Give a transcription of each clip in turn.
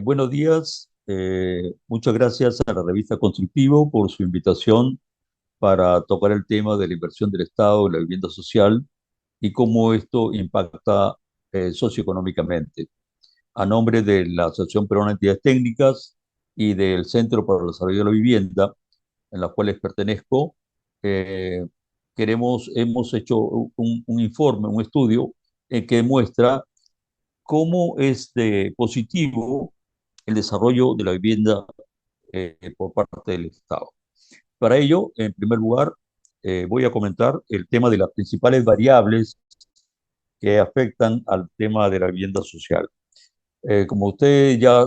Buenos días. Muchas gracias a la revista Constructivo por su invitación para tocar el tema de la inversión del Estado en la vivienda social y cómo esto impacta socioeconómicamente. A nombre de la Asociación Peruana de Entidades Técnicas y del Centro para el Desarrollo de la Vivienda, en las cuales pertenezco, eh, hemos hecho un informe, un estudio que muestra cómo es de positivo el desarrollo de la vivienda por parte del Estado. Para ello, en primer lugar, voy a comentar el tema de las principales variables que afectan al tema de la vivienda social. Como usted ya,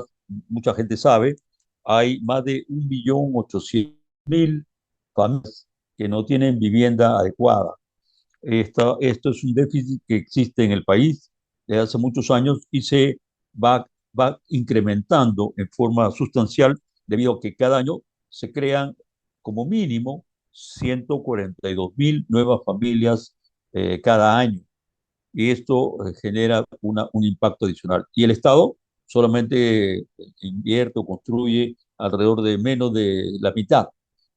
mucha gente sabe, hay más de 1.800.000 familias que no tienen vivienda adecuada. Esto es un déficit que existe en el país desde hace muchos años y va, va incrementando en forma sustancial debido a que cada año se crean como mínimo 142.000 nuevas familias cada año. Y esto genera un impacto adicional. Y el Estado solamente invierte o construye alrededor de menos de la mitad,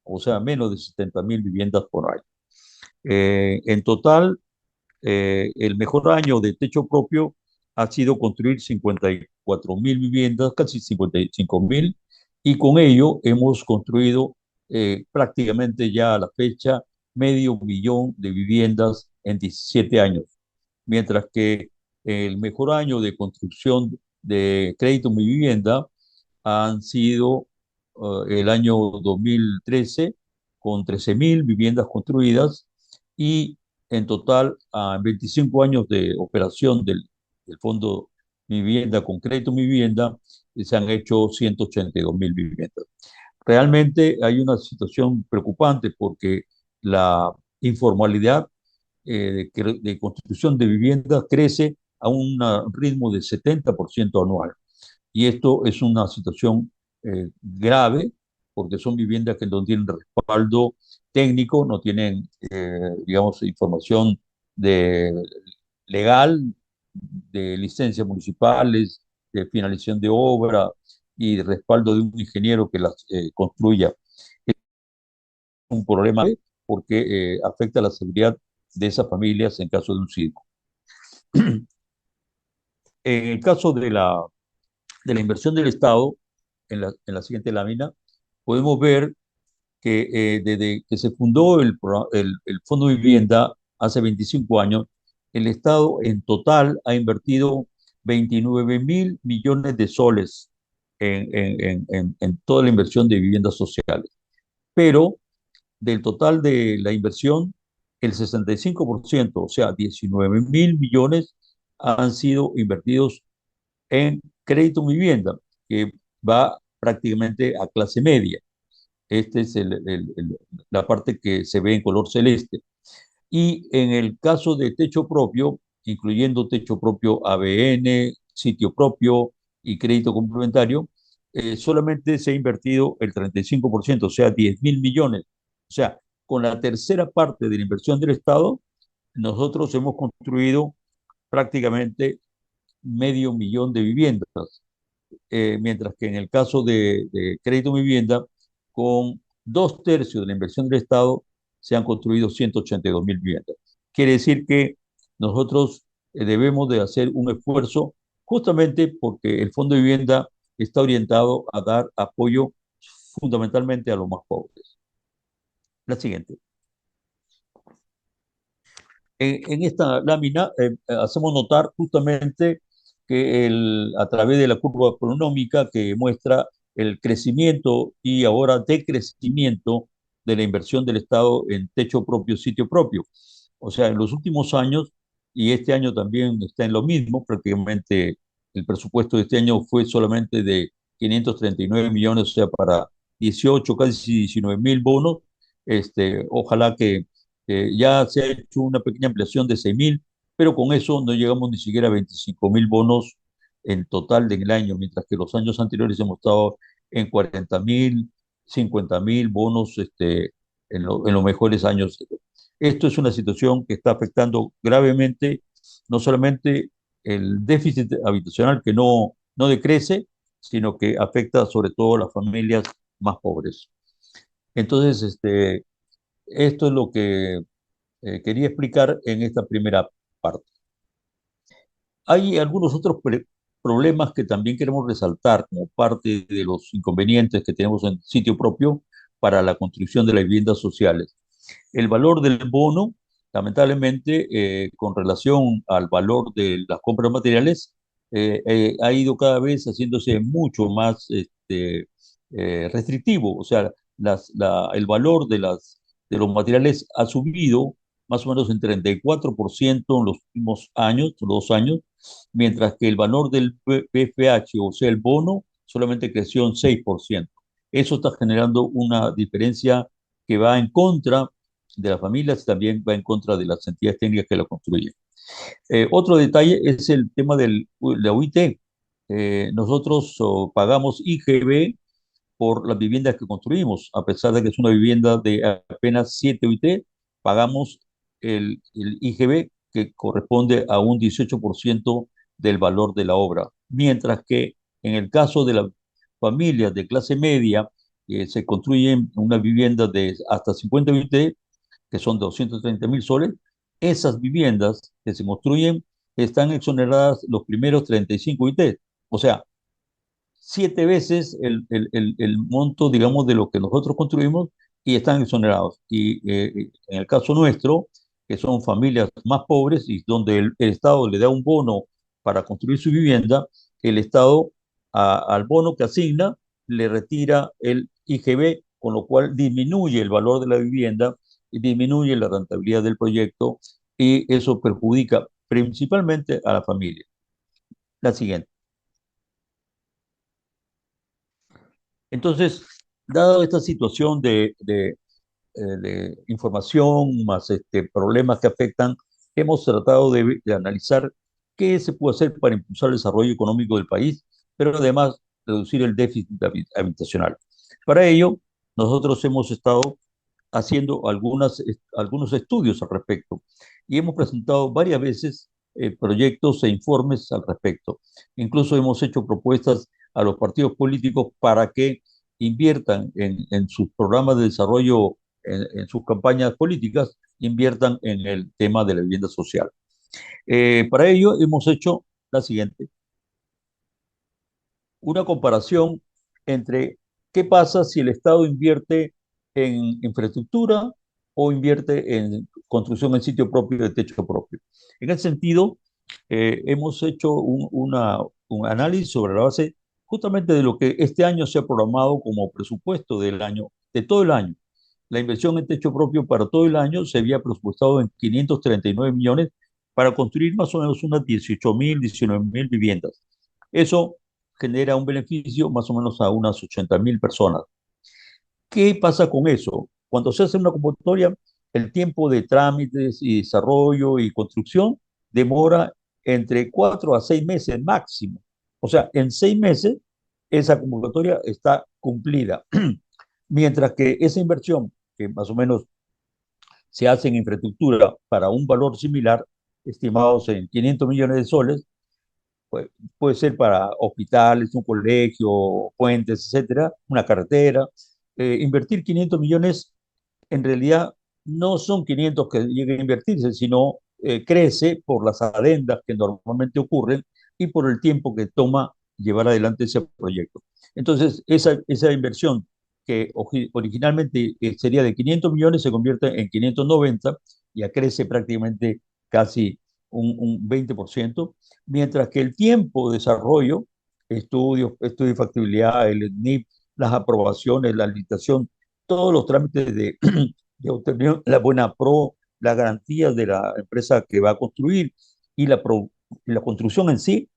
o sea, menos de 70.000 viviendas por año. En total, el mejor año de techo propio ha sido construir 54.000 viviendas, casi 55.000, y con ello hemos construido prácticamente ya a la fecha 500.000 de viviendas en 17 años, mientras que el mejor año de construcción de crédito Mi Vivienda han sido el año 2013 con 13.000 viviendas construidas y en total, en 25 años de operación del Fondo Mi Vivienda con Crédito Mi Vivienda, se han hecho 182.000 viviendas. Realmente hay una situación preocupante porque la informalidad de construcción de viviendas crece a un ritmo de 70% anual. Y esto es una situación grave porque son viviendas que no tienen respaldo técnico, no tienen, digamos, información de, legal, de licencias municipales, de finalización de obra y de respaldo de un ingeniero que las construya. Es un problema porque afecta la seguridad de esas familias en caso de un sismo. En el caso de la inversión del Estado, en la siguiente lámina, podemos ver que desde que se fundó el Fondo de Vivienda hace 25 años, el Estado en total ha invertido 29.000 millones de soles en toda la inversión de viviendas sociales. Pero del total de la inversión, el 65%, o sea, 19.000 millones, han sido invertidos en crédito vivienda, que va prácticamente a clase media. Esta es la parte que se ve en color celeste. Y en el caso de techo propio, incluyendo techo propio ABN, sitio propio y crédito complementario, solamente se ha invertido el 35%, o sea, 10.000 millones. O sea, con la tercera parte de la inversión del Estado, nosotros hemos construido prácticamente 500.000 de viviendas, mientras que en el caso de crédito vivienda, con 2/3 de la inversión del Estado, se han construido 182.000 viviendas. Quiere decir que nosotros debemos de hacer un esfuerzo justamente porque el Fondo de Vivienda está orientado a dar apoyo fundamentalmente a los más pobres. La siguiente. En esta lámina hacemos notar justamente que a través de la curva económica que muestra el crecimiento y ahora decrecimiento de la inversión del Estado en techo propio, sitio propio. O sea, en los últimos años, y este año también está en lo mismo, prácticamente el presupuesto de este año fue solamente de 539 millones, o sea, para 18, casi 19.000 bonos. Ojalá que ya se ha hecho una pequeña ampliación de 6.000, pero con eso no llegamos ni siquiera a 25.000 bonos en total del año, mientras que los años anteriores hemos estado en 40.000, 50.000 bonos en los mejores años. Esto es una situación que está afectando gravemente no solamente el déficit habitacional que no decrece, sino que afecta sobre todo a las familias más pobres. Entonces, esto es lo que quería explicar en esta primera parte. Hay algunos otros problemas que también queremos resaltar como parte de los inconvenientes que tenemos en sitio propio para la construcción de las viviendas sociales. El valor del bono, lamentablemente, con relación al valor de las compras materiales, ha ido cada vez haciéndose mucho más restrictivo. O sea, el valor de los materiales ha subido más o menos en 34% en los últimos años, 2 años, mientras que el valor del PFH, o sea, el bono, solamente creció en 6%. Eso está generando una diferencia que va en contra de las familias y también va en contra de las entidades técnicas que lo construyen. Otro detalle es el tema de la UIT. Nosotros pagamos IGB por las viviendas que construimos, a pesar de que es una vivienda de apenas 7 UIT, pagamos el IGB que corresponde a un 18% del valor de la obra, mientras que en el caso de las familias de clase media, se construyen una vivienda de hasta 50 UIT, que son 230.000 soles. Esas viviendas que se construyen están exoneradas los primeros 35 UIT. O sea, 7 veces el monto, digamos, de lo que nosotros construimos y están exonerados. Y en el caso nuestro, que son familias más pobres y donde el Estado le da un bono para construir su vivienda, el Estado al bono que asigna le retira el IGB, con lo cual disminuye el valor de la vivienda y disminuye la rentabilidad del proyecto y eso perjudica principalmente a la familia. La siguiente. Entonces, dado esta situación de información más problemas que afectan, hemos tratado de analizar qué se puede hacer para impulsar el desarrollo económico del país, pero además reducir el déficit habitacional. Para ello, nosotros hemos estado haciendo algunos estudios al respecto y hemos presentado varias veces proyectos e informes al respecto. Incluso hemos hecho propuestas a los partidos políticos para que inviertan en sus programas de desarrollo, en sus campañas políticas, inviertan en el tema de la vivienda social. Para ello hemos hecho la siguiente, una comparación entre qué pasa si el Estado invierte en infraestructura o invierte en construcción en sitio propio de techo propio. En ese sentido, hemos hecho un análisis sobre la base justamente de lo que este año se ha programado como presupuesto del año, de todo el año. La inversión en techo propio para todo el año se había presupuestado en 539 millones para construir más o menos unas 18.000, 19.000 viviendas. Eso genera un beneficio más o menos a unas 80.000 personas. ¿Qué pasa con eso? Cuando se hace una convocatoria, el tiempo de trámites y desarrollo y construcción demora entre 4 a 6 meses máximo. O sea, en 6 meses esa convocatoria está cumplida. Mientras que esa inversión, que más o menos se hace en infraestructura para un valor similar, estimados en 500 millones de soles, puede ser para hospitales, un colegio, puentes, etcétera, una carretera. Invertir 500 millones en realidad no son 500 que lleguen a invertirse, sino crece por las adendas que normalmente ocurren y por el tiempo que toma llevar adelante ese proyecto. Entonces, esa inversión que originalmente sería de 500 millones se convierte en 590, ya crece prácticamente casi un 20%, mientras que el tiempo de desarrollo, estudio de factibilidad, el NIP, las aprobaciones, la licitación, todos los trámites de obtener la buena pro, las garantías de la empresa que va a construir y la construcción en sí,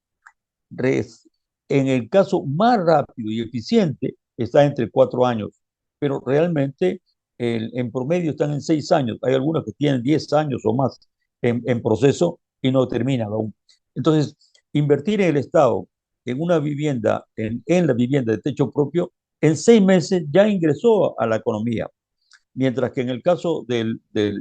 en el caso más rápido y eficiente, está entre 4 años, pero realmente en promedio están en 6 años. Hay algunos que tienen 10 años o más en proceso y no terminan aún. Entonces, invertir en el Estado en una vivienda, en la vivienda de techo propio, en 6 meses ya ingresó a la economía. Mientras que en el caso de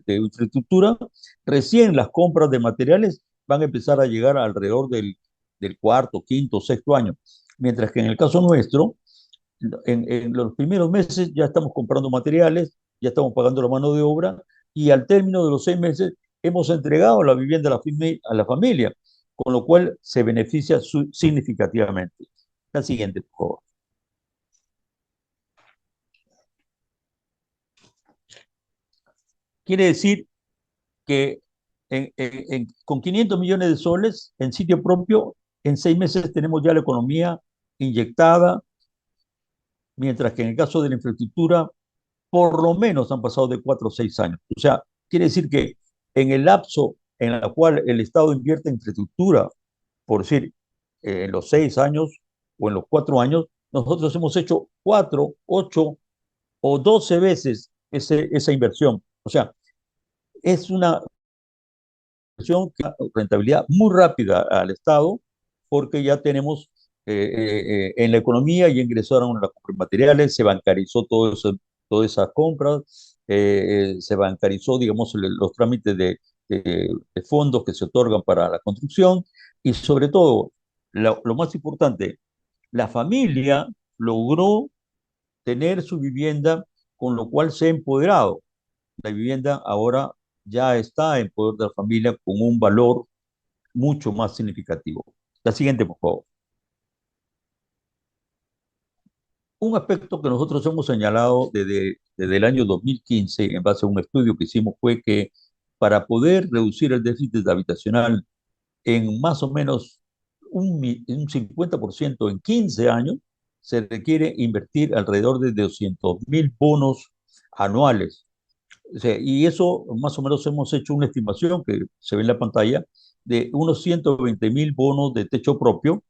infraestructura, recién las compras de materiales van a empezar a llegar alrededor del cuarto, quinto, sexto año. Mientras que en el caso nuestro, en los primeros meses ya estamos comprando materiales, ya estamos pagando la mano de obra y al término de los 6 meses hemos entregado la vivienda a la familia, con lo cual se beneficia significativamente. La siguiente, por favor. Quiere decir que con 500 millones de soles en sitio propio, en 6 meses tenemos ya la economía inyectada, mientras que en el caso de la infraestructura, por lo menos han pasado de 4 o 6 años. O sea, quiere decir que en el lapso en el cual el Estado invierte en infraestructura, por decir, en los 6 años o en los 4 años, nosotros hemos hecho 4, 8 o 12 veces esa inversión. O sea, es una inversión que da rentabilidad muy rápida al Estado porque ya tenemos en la economía ya ingresaron las compras materiales, se bancarizó todo eso, todas esas compras, se bancarizó, digamos, los trámites de fondos que se otorgan para la construcción y sobre todo, lo más importante, la familia logró tener su vivienda, con lo cual se ha empoderado. La vivienda ahora ya está en poder de la familia con un valor mucho más significativo. La siguiente, por favor. Un aspecto que nosotros hemos señalado desde el año 2015, en base a un estudio que hicimos, fue que para poder reducir el déficit habitacional en más o menos un 50% en 15 años, se requiere invertir alrededor de 200.000 bonos anuales. O sea, y eso más o menos hemos hecho una estimación que se ve en la pantalla de unos 120.000 bonos de techo propio.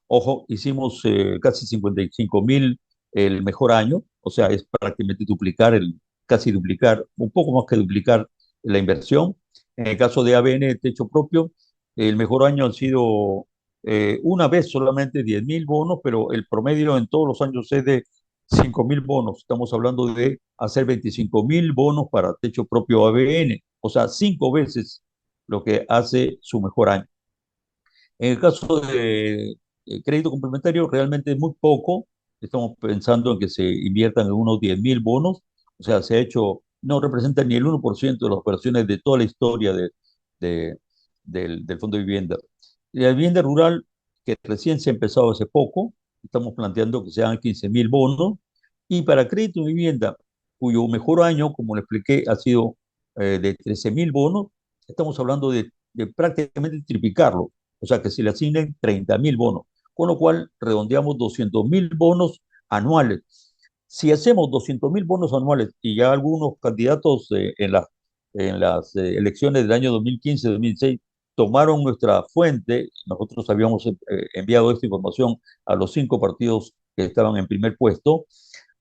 Ojo, hicimos casi 55.000 el mejor año, o sea, es prácticamente duplicar, casi duplicar, un poco más que duplicar la inversión. En el caso de ABN, de techo propio, el mejor año han sido una vez solamente 10.000 bonos, pero el promedio en todos los años es de 5.000 bonos. Estamos hablando de hacer 25.000 bonos para techo propio ABN, o sea, 5 veces lo que hace su mejor año. En el caso de crédito complementario, realmente es muy poco. Estamos pensando en que se inviertan en unos 10.000 bonos. O sea, se ha hecho, no representa ni el 1% de las operaciones de toda la historia de- del Fondo de Vivienda. Y la vivienda rural, que recién se ha empezado hace poco, estamos planteando que sean 15.000 bonos. Y para crédito de vivienda, cuyo mejor año, como le expliqué, ha sido de 13.000 bonos, estamos hablando de prácticamente triplicarlo, o sea que se le asignen 30.000 bonos, con lo cual redondeamos 200.000 bonos anuales. Si hacemos 200.000 bonos anuales y ya algunos candidatos en las elecciones del año 2015-2016 tomaron nuestra fuente, nosotros habíamos enviado esta información a los 5 partidos que estaban en primer puesto,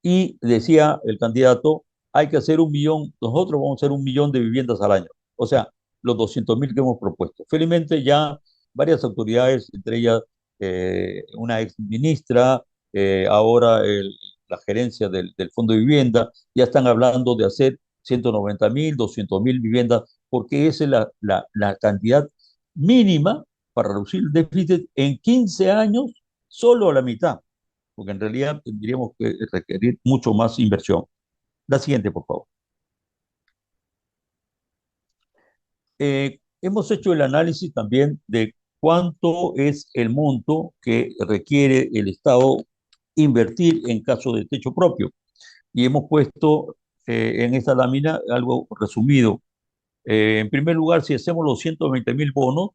y decía el candidato, hay que hacer 1 millón, nosotros vamos a hacer 1 millón de viviendas al año. O sea, los 200.000 que hemos propuesto. Felizmente ya varias autoridades, entre ellas una ex ministra, ahora la gerencia del Fondo de Vivienda, ya están hablando de hacer 190.000, 200.000 viviendas, porque esa es la cantidad mínima para reducir el déficit en 15 años, solo a la mitad, porque en realidad tendríamos que requerir mucho más inversión. La siguiente, por favor. Hemos hecho el análisis también de cuánto es el monto que requiere el Estado invertir en caso de techo propio. Y hemos puesto en esta lámina algo resumido. En primer lugar, si hacemos los 120.000 bonos,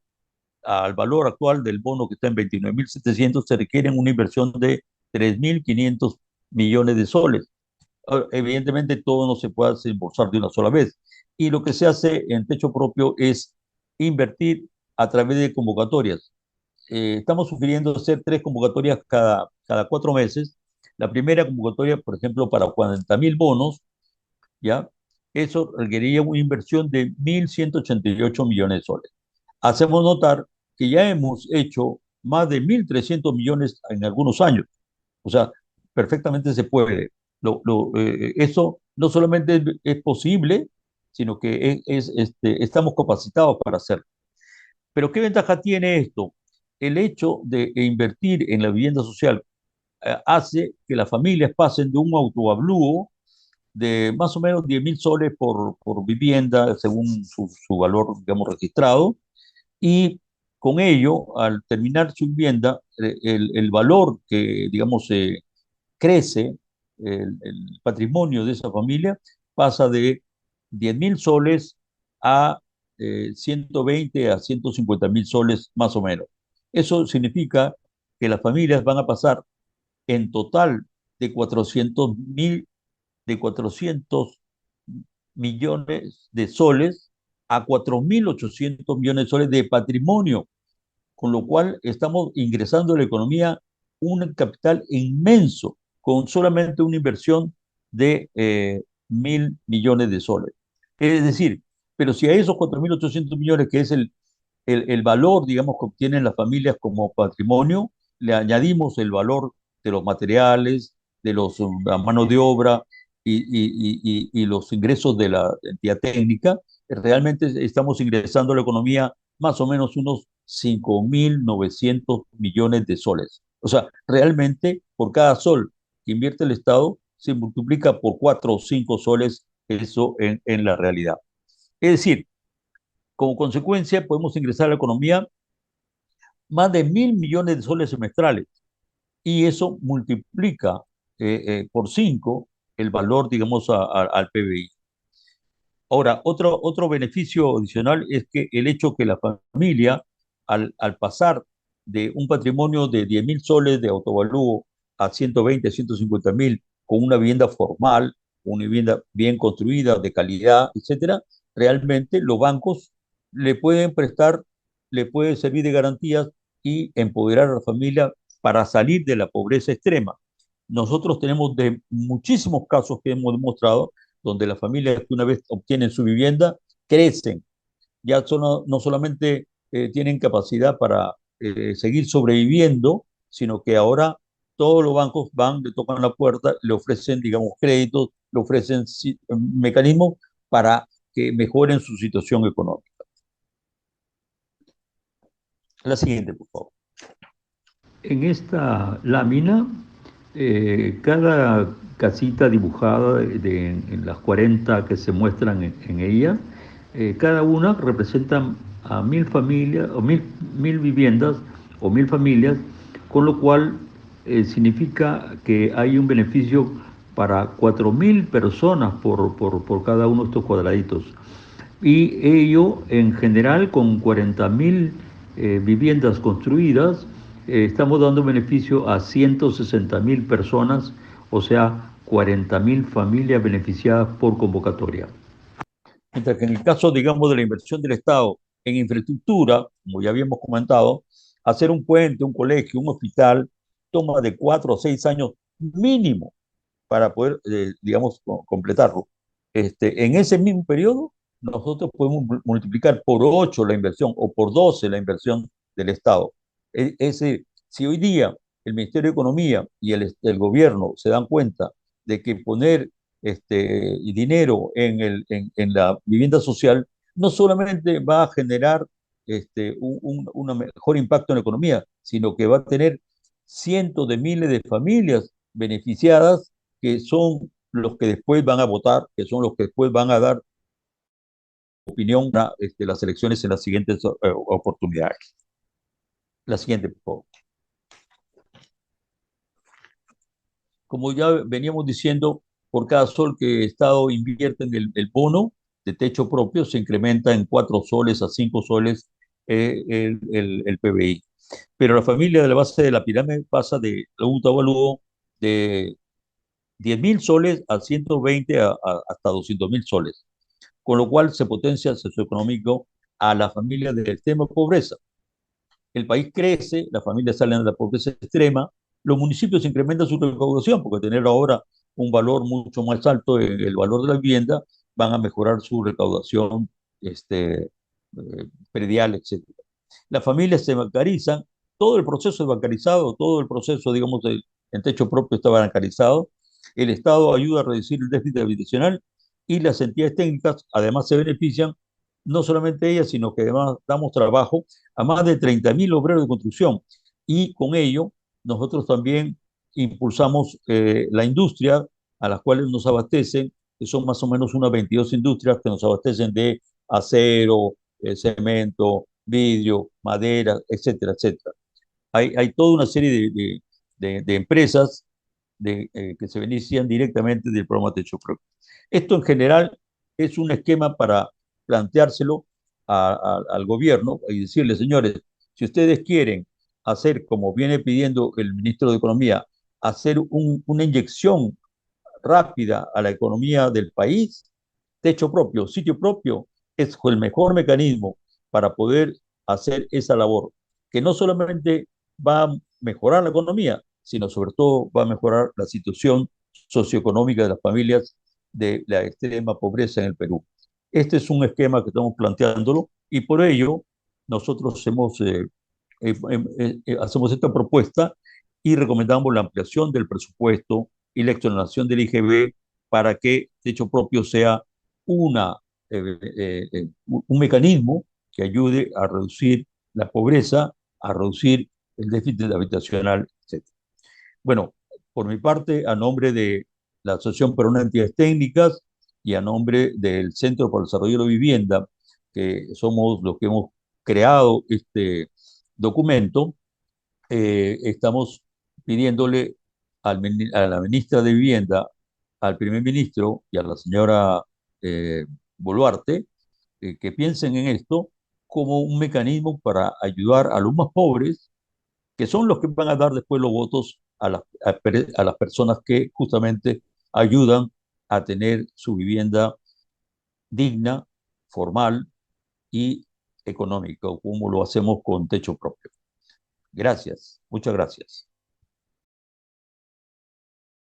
al valor actual del bono que está en 29.700, se requiere una inversión de 3.500 millones de soles. Evidentemente todo no se puede desembolsar de una sola vez. Y lo que se hace en techo propio es invertir a través de convocatorias. Estamos sugiriendo hacer 3 convocatorias cada 4 meses. La primera convocatoria, por ejemplo, para 40.000 bonos, ¿ya? Eso requeriría una inversión de 1.188 millones de soles. Hacemos notar que ya hemos hecho más de 1.300 millones en algunos años. O sea, perfectamente se puede. Eso no solamente es posible, sino que estamos capacitados para hacerlo. Pero ¿qué ventaja tiene esto? el hecho de invertir en la vivienda social hace que las familias pasen de un autoavalúo de más o menos 10.000 soles por vivienda, según su valor, digamos, registrado, y con ello, al terminar su vivienda, el valor que, digamos, crece, el patrimonio de esa familia pasa de 10.000 soles a 120 a 150.000 soles más o menos. Eso significa que las familias van a pasar en total de 400 millones de soles a 4.800 millones de soles de patrimonio, con lo cual estamos ingresando a la economía un capital inmenso con solamente una inversión de 1.000 millones de soles. Es decir, pero si a esos 4.800 millones, que es el valor, digamos, que obtienen las familias como patrimonio, le añadimos el valor de los materiales, de la mano de obra y los ingresos de la entidad técnica, realmente estamos ingresando a la economía más o menos unos 5.900 millones de soles. O sea, realmente por cada sol que invierte el Estado se multiplica por 4 o 5 soles eso en la realidad. Es decir, como consecuencia podemos ingresar a la economía más de 1.000 millones de soles semestrales y eso multiplica por 5 el valor, digamos, al PBI. Ahora, otro beneficio adicional es que el hecho que la familia, al pasar de un patrimonio de 10.000 soles de autovalúo a 120, 150.000, con una vivienda formal, una vivienda bien construida, de calidad, etcétera, realmente los bancos le pueden prestar, le pueden servir de garantías y empoderar a la familia para salir de la pobreza extrema. Nosotros tenemos de muchísimos casos que hemos demostrado donde las familias que una vez obtienen su vivienda crecen, ya no solamente tienen capacidad para seguir sobreviviendo, sino que ahora todos los bancos van, le tocan la puerta, le ofrecen, digamos, créditos, le ofrecen mecanismos para que mejoren su situación económica. La siguiente, por favor. En esta lámina, cada casita dibujada en las 40 que se muestran en ella, cada una representa a 1.000 familias o mil viviendas o 1.000 familias, con lo cual significa que hay un beneficio para 4.000 personas por cada uno de estos cuadraditos. Y ello en general con 40.000 viviendas construidas, estamos dando beneficio a 160.000 personas, o sea, 40.000 familias beneficiadas por convocatoria. Mientras que en el caso, digamos, de la inversión del Estado en infraestructura, como ya habíamos comentado, hacer un puente, un colegio, un hospital, toma de 4 o 6 años mínimo para poder, digamos, completarlo. En ese mismo periodo, nosotros podemos multiplicar por 8 la inversión o por 12 la inversión del Estado. Si hoy día el Ministerio de Economía y el gobierno se dan cuenta de que poner dinero en la vivienda social no solamente va a generar un mejor impacto en la economía, sino que va a tener cientos de miles de familias beneficiadas que son los que después van a votar, que son los que después van a dar opinión a las elecciones en las siguientes oportunidades. La siguiente, por favor. Como ya veníamos diciendo, por cada sol que el Estado invierte en el bono de techo propio, se incrementa en 4 soles a 5 soles el PBI. Pero la familia de la base de la pirámide pasa de un avalúo de 10.000 soles a 120 hasta 200.000 soles, con lo cual se potencia el socioeconómico a la familia del extrema pobreza. El país crece, las familias salen de la pobreza extrema, los municipios incrementan su recaudación, porque tener ahora un valor mucho más alto en el valor de la vivienda, van a mejorar su recaudación predial, etc. Las familias se bancarizan, todo el proceso es bancarizado, todo el proceso, digamos, en techo propio está bancarizado, el Estado ayuda a reducir el déficit habitacional y las entidades técnicas además se benefician no solamente ella, sino que además damos trabajo a más de 30.000 obreros de construcción. Y con ello, nosotros también impulsamos la industria a las cuales nos abastecen, que son más o menos unas 22 industrias que nos abastecen de acero, cemento, vidrio, madera, etcétera, etcétera. Hay toda una serie de empresas que se benefician directamente del programa Techo Propio. Esto en general es un esquema para planteárselo al gobierno y decirle, señores, si ustedes quieren hacer, como viene pidiendo el ministro de Economía, hacer una inyección rápida a la economía del país, techo propio, sitio propio, es el mejor mecanismo para poder hacer esa labor, que no solamente va a mejorar la economía, sino sobre todo va a mejorar la situación socioeconómica de las familias de la extrema pobreza en el Perú. Este es un esquema que estamos planteándolo y por ello nosotros hacemos esta propuesta y recomendamos la ampliación del presupuesto y la exoneración del IGB para que techo propio sea una, un mecanismo que ayude a reducir la pobreza, a reducir el déficit habitacional, etc. Bueno, por mi parte, a nombre de la Asociación Peruana de Entidades Técnicas y a nombre del Centro para el Desarrollo de la Vivienda, que somos los que hemos creado este documento, estamos pidiéndole a la ministra de Vivienda, al primer ministro y a la señora eh, Boluarte que piensen en esto como un mecanismo para ayudar a los más pobres, que son los que van a dar después los votos a las personas que justamente ayudan a tener su vivienda digna, formal y económica, como lo hacemos con techo propio. Gracias, muchas gracias.